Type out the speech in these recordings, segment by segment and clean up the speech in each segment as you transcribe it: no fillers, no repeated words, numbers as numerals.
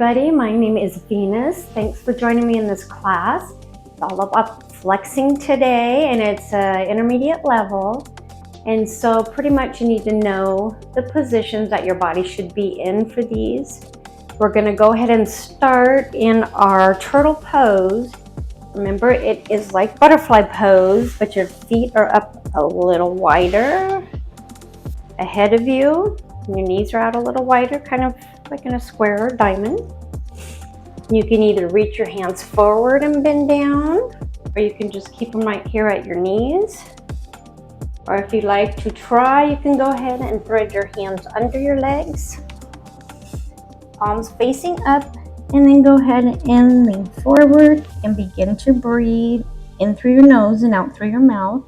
everybody, my name is Venus. Thanks for joining me in this class. It's all about flexing today, and it's an intermediate level. And so pretty much you need to know the positions that your body should be in for these. We're going to go ahead and start in our turtle pose. Remember, it is like butterfly pose, but your feet are up a little wider ahead of you. Your knees are out a little wider, kind of like in a square or diamond. You can either reach your hands forward and bend down, or you can just keep them right here at your knees. Or if you'd like to try, you can go ahead and thread your hands under your legs, palms facing up, and then go ahead and lean forward and begin to breathe in through your nose and out through your mouth,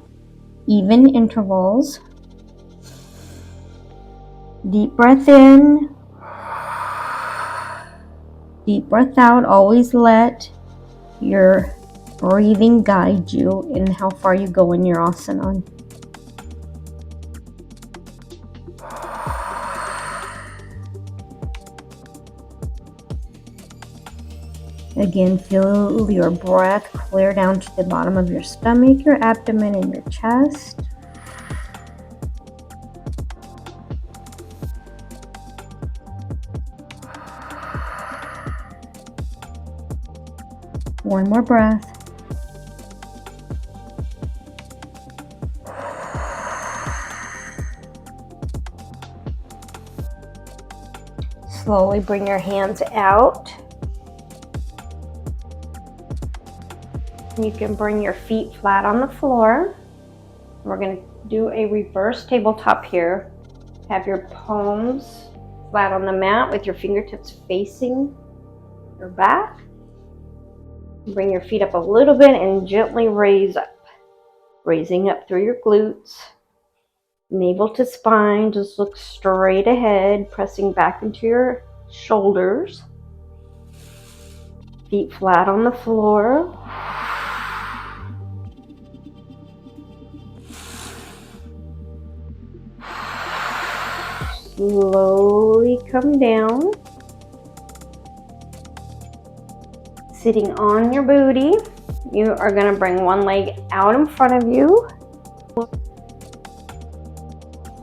even intervals. Deep breath in, deep breath out. Always let your breathing guide you in how far you go in your asana. Again, feel your breath clear down to the bottom of your stomach, your abdomen, and your chest. One more breath. Slowly bring your hands out. You can bring your feet flat on the floor. We're going to do a reverse tabletop here. Have your palms flat on the mat with your fingertips facing your back. Bring your feet up a little bit and gently raise up. Raising up through your glutes. Navel to spine, just look straight ahead, pressing back into your shoulders. Feet flat on the floor. Slowly come down. Sitting on your booty, you are going to bring one leg out in front of you.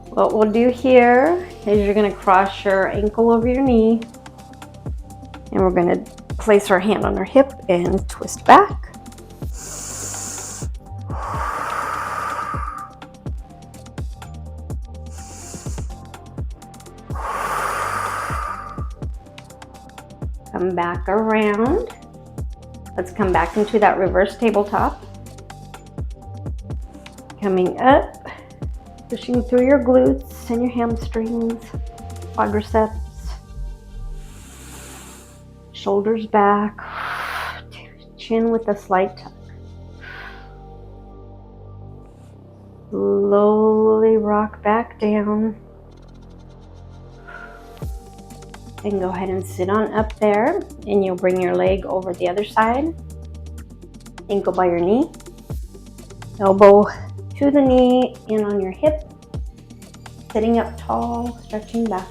What we'll do here is you're going to cross your ankle over your knee, and we're going to place our hand on our hip and twist back. Come back around. Let's come back into that reverse tabletop. Coming up, pushing through your glutes and your hamstrings, quadriceps, shoulders back, chin with a slight tuck. Slowly rock back down. And go ahead and sit on up there, and you'll bring your leg over the other side. Ankle by your knee, elbow to the knee, in on your hip. Sitting up tall, stretching back.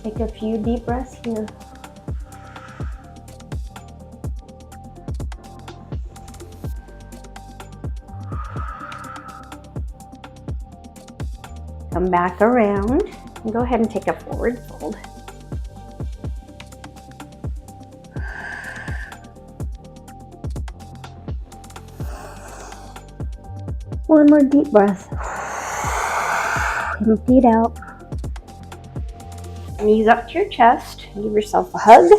Take a few deep breaths here. Come back around. And go ahead and take a forward fold. One more deep breath. Empty it out. Knees up to your chest. Give yourself a hug.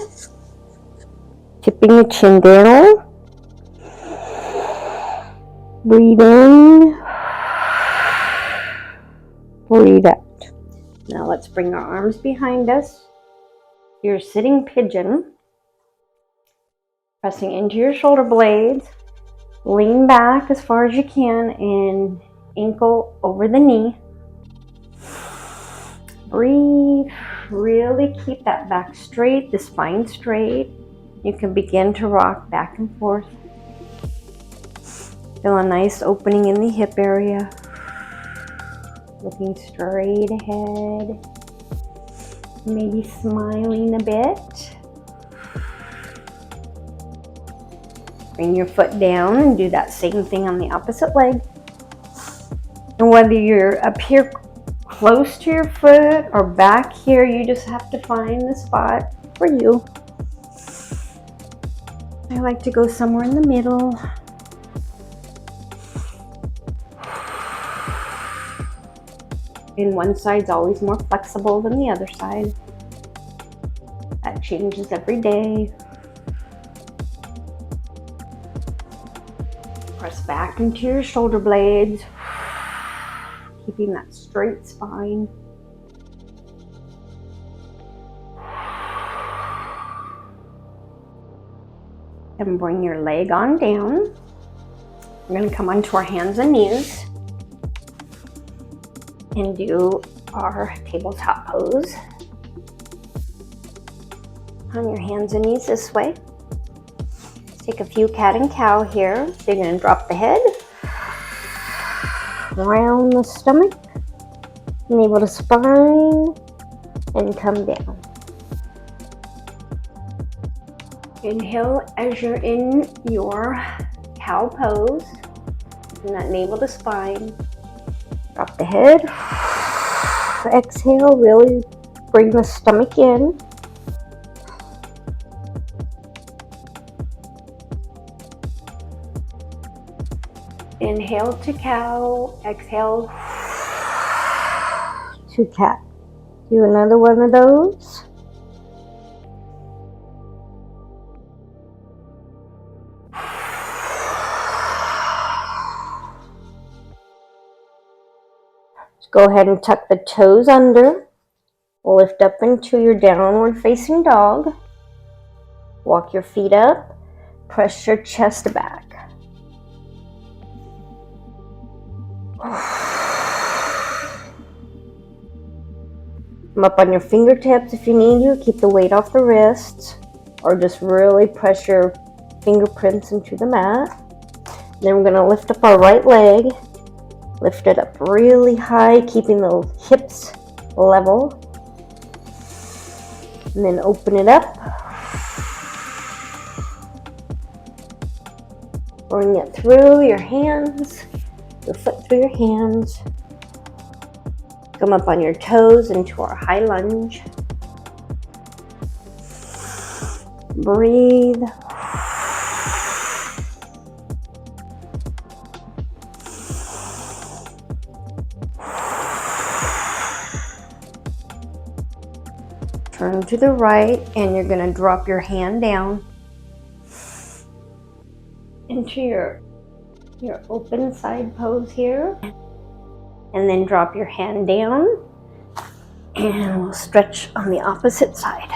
Tipping the chin down. Breathe in. Breathe out. Now let's bring our arms behind us. You're sitting pigeon. Pressing into your shoulder blades. Lean back as far as you can and ankle over the knee. Breathe. Really keep that back straight, the spine straight. You can begin to rock back and forth. Feel a nice opening in the hip area. Looking straight ahead. Maybe smiling a bit. Bring your foot down and do that same thing on the opposite leg. And whether you're up here close to your foot or back here, you just have to find the spot for you. I like to go somewhere in the middle. And one side's always more flexible than the other side. That changes every day. Press back into your shoulder blades, keeping that straight spine. And bring your leg on down. We're going to come onto our hands and knees and do our tabletop pose. On your hands and knees this way. Take a few cat and cow here. So you're going to drop the head, round the stomach, navel to spine, and come down. Inhale as you're in your cow pose, and that navel to spine. Drop the head. Exhale, really bring the stomach in. Inhale to cow, exhale to cat. Do another one of those. Go ahead and tuck the toes under. Lift up into your downward facing dog. Walk your feet up. Press your chest back. Come up on your fingertips if you need to. Keep the weight off the wrists. Or just really press your fingerprints into the mat. Then we're going to lift up our right leg. Lift it up really high, keeping the hips level. And then open it up. Bring it through your hands, your foot through your hands. Come up on your toes into our high lunge. Breathe. Turn to the right, and you're going to drop your hand down into your open side pose here. And then drop your hand down, and we'll stretch on the opposite side.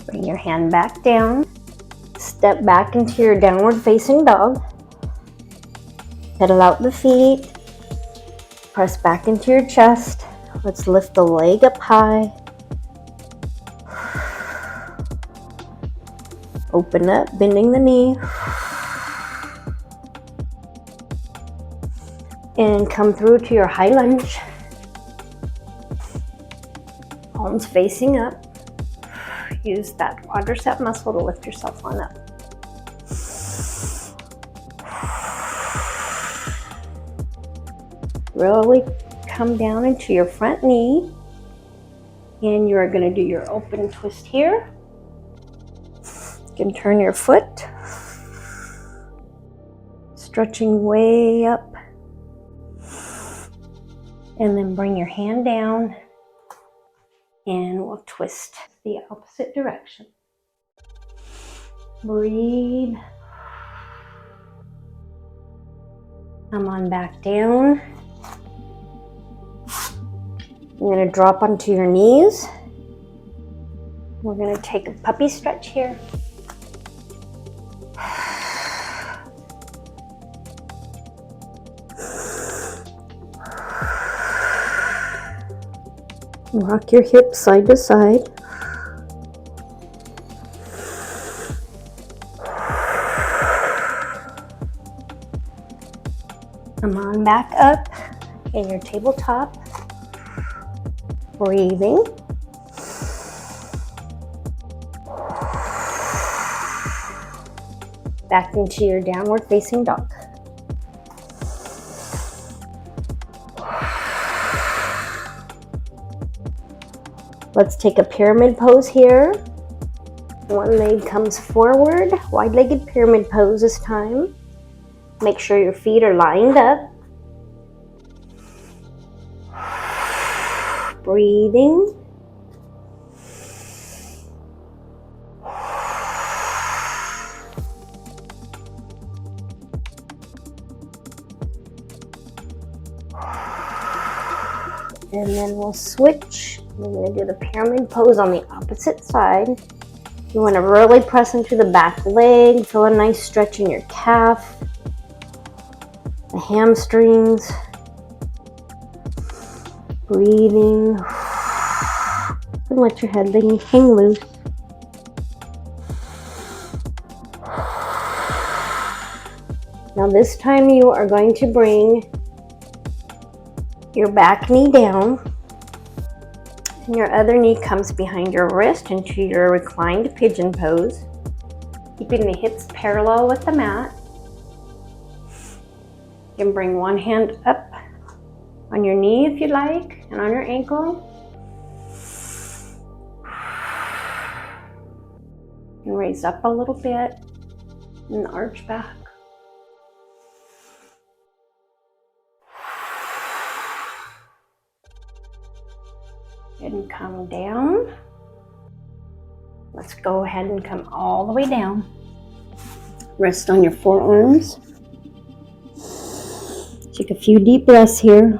Bring your hand back down. Step back into your downward facing dog. Pedal out the feet. Press back into your chest. Let's lift the leg up high. Open up, bending the knee. And come through to your high lunge. Palms facing up. Use that quadricep muscle to lift yourself on up. Really come down into your front knee. And you are going to do your open twist here. You can turn your foot. Stretching way up. And then bring your hand down. And we'll twist the opposite direction. Breathe. Come on back down. You're going to drop onto your knees. We're going to take a puppy stretch here. Rock your hips side to side. Come back up in your tabletop, breathing. Back into your downward facing dog. Let's take a pyramid pose here. One leg comes forward, wide-legged pyramid pose this time. Make sure your feet are lined up. Breathing. And then we'll switch. We're going to do the pyramid pose on the opposite side. You want to really press into the back leg. Feel a nice stretch in your calf, the hamstrings. Breathing. And let your head hang loose. Now this time you are going to bring your back knee down, and your other knee comes behind your wrist into your reclined pigeon pose, keeping the hips parallel with the mat. You can bring one hand up on your knee if you like, and on your ankle. And raise up a little bit and arch back. And come down. Let's go ahead and come all the way down. Rest on your forearms. Take a few deep breaths here.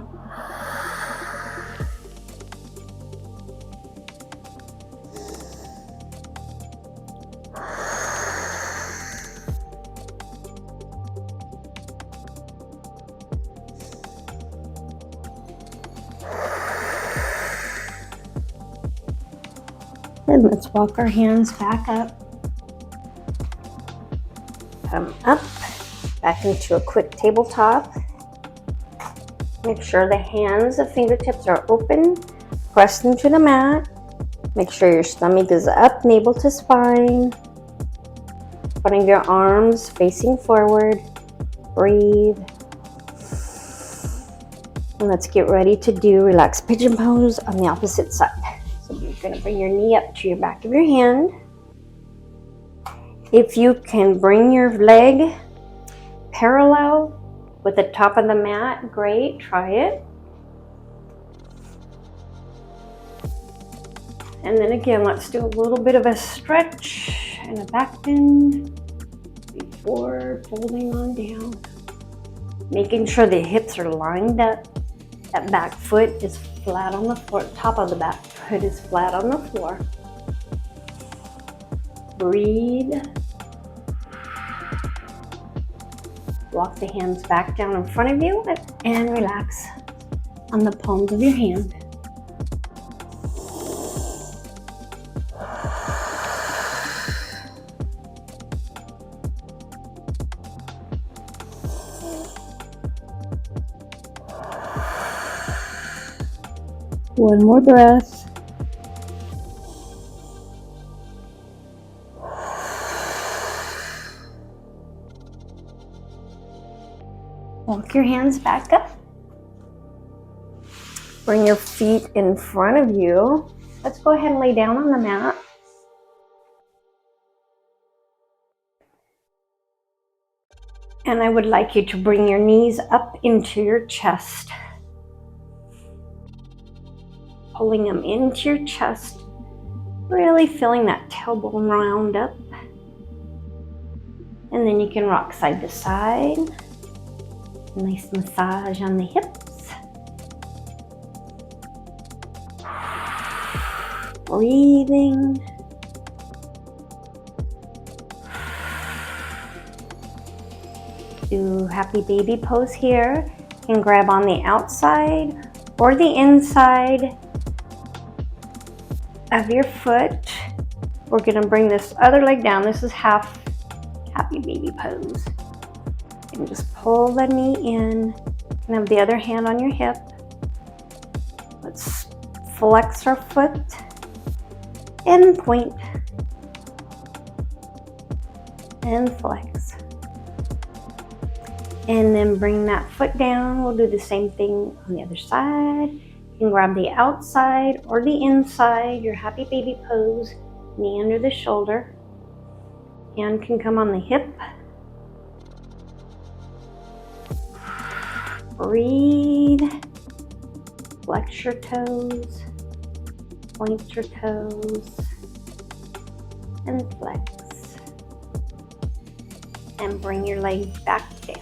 And let's walk our hands back up. Come up, back into a quick tabletop. Make sure the hands, the fingertips are open, pressed into the mat. Make sure your stomach is up, navel to spine. Front of your arms facing forward. Breathe. And let's get ready to do relaxed pigeon pose on the opposite side. So you're going to bring your knee up to your back of your hand. If you can bring your leg parallel with the top of the mat, great, try it. And then again, let's do a little bit of a stretch and a back bend before folding on down. Making sure the hips are lined up. That back foot is flat on the floor, top of the back foot is flat on the floor. Breathe. Walk the hands back down in front of you and relax on the palms of your hand. One more breath. Walk your hands back up. Bring your feet in front of you. Let's go ahead and lay down on the mat. And I would like you to bring your knees up into your chest. Pulling them into your chest. Really feeling that tailbone round up. And then you can rock side to side. Nice massage on the hips. Breathing. Do happy baby pose here. You can grab on the outside or the inside of your foot. We're going to bring this other leg down. This is half happy baby pose. And just pull the knee in And have the other hand on your hip. Let's flex our foot and point and flex. And then bring that foot down. We'll do the same thing on the other side. You can grab the outside or the inside, your happy baby pose, knee under the shoulder. Hand can come on the hip. Breathe. Flex your toes. Point your toes. And flex. And bring your legs back down.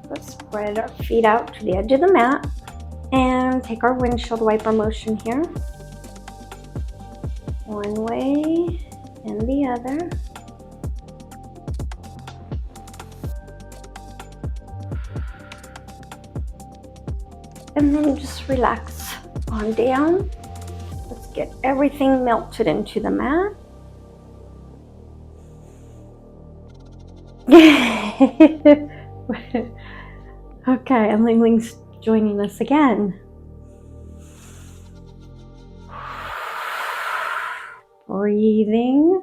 Let's spread our feet out to the edge of the mat and take our windshield wiper motion here. One way and the other. And then just relax on down. Let's get everything melted into the mat. Okay, and Ling Ling's joining us again. Breathing.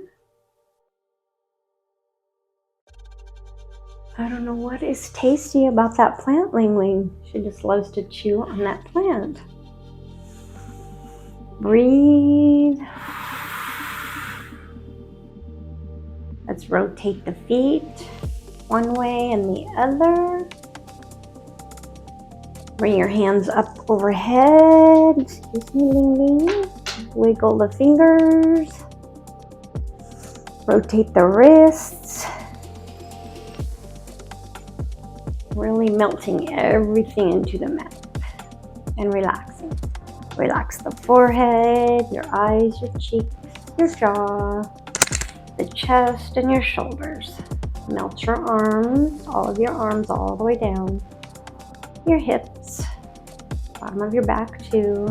I don't know what is tasty about that plant, Ling Ling. She just loves to chew on that plant. Breathe. Let's rotate the feet one way and the other. Bring your hands up overhead. Excuse me, Ling Ling. Wiggle the fingers. Rotate the wrists. Really melting everything into the mat and relaxing. Relax the forehead, your eyes, your cheeks, your jaw, the chest, and your shoulders. Melt your arms, all of your arms all the way down. Your hips, bottom of your back too.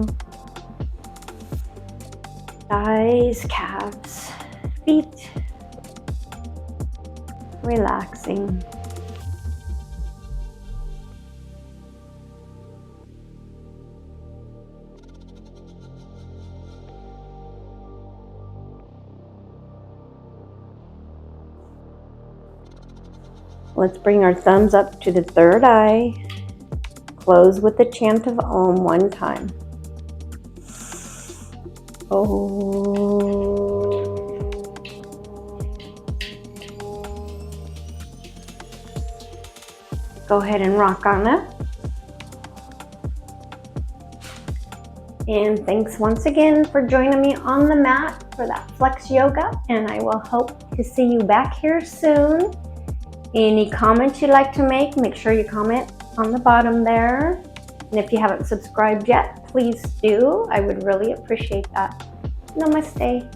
Thighs, calves, feet. Relaxing. Let's bring our thumbs up to the third eye. Close with the chant of Om one time. Om. Go ahead and rock on up. And thanks once again for joining me on the mat for that flex yoga. And I will hope to see you back here soon. Any comments you'd like to make sure you comment on the bottom there. And if you haven't subscribed yet, please do. I would really appreciate that. Namaste.